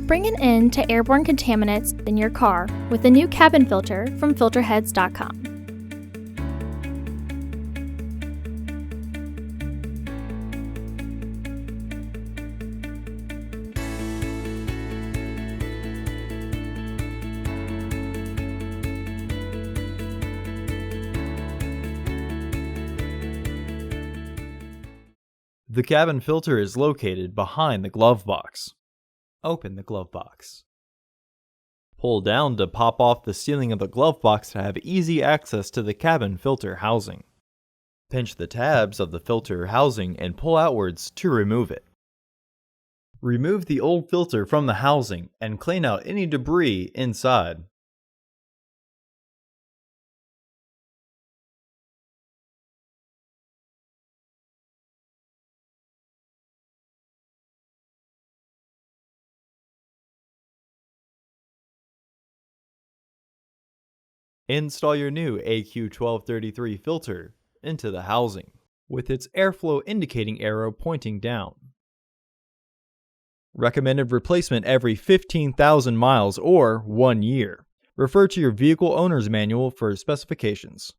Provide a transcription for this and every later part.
Bring an end to airborne contaminants in your car with the new cabin filter from Filterheads.com. The cabin filter is located behind the glove box. Open the glove box. Pull down to pop off the sealing of the glove box to have easy access to the cabin filter housing. Pinch the tabs of the filter housing and pull outwards to remove it. Remove the old filter from the housing and clean out any debris inside. Install your new AQ1233 filter into the housing, with its airflow indicating arrow pointing down. Recommended replacement every 15,000 miles or 1 year. Refer to your vehicle owner's manual for specifications.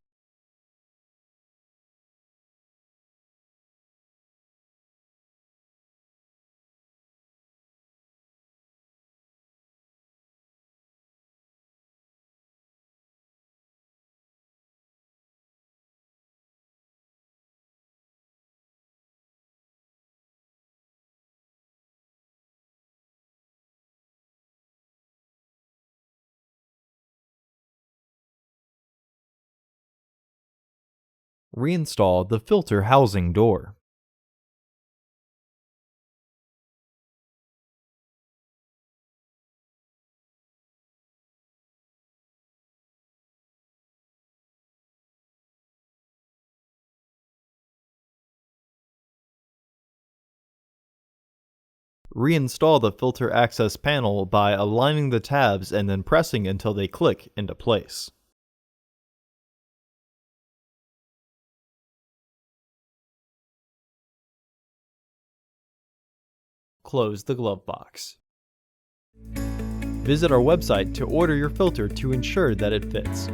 Reinstall the filter housing door. Reinstall the filter access panel by aligning the tabs and then pressing until they click into place. Close the glove box. Visit our website to order your filter to ensure that it fits.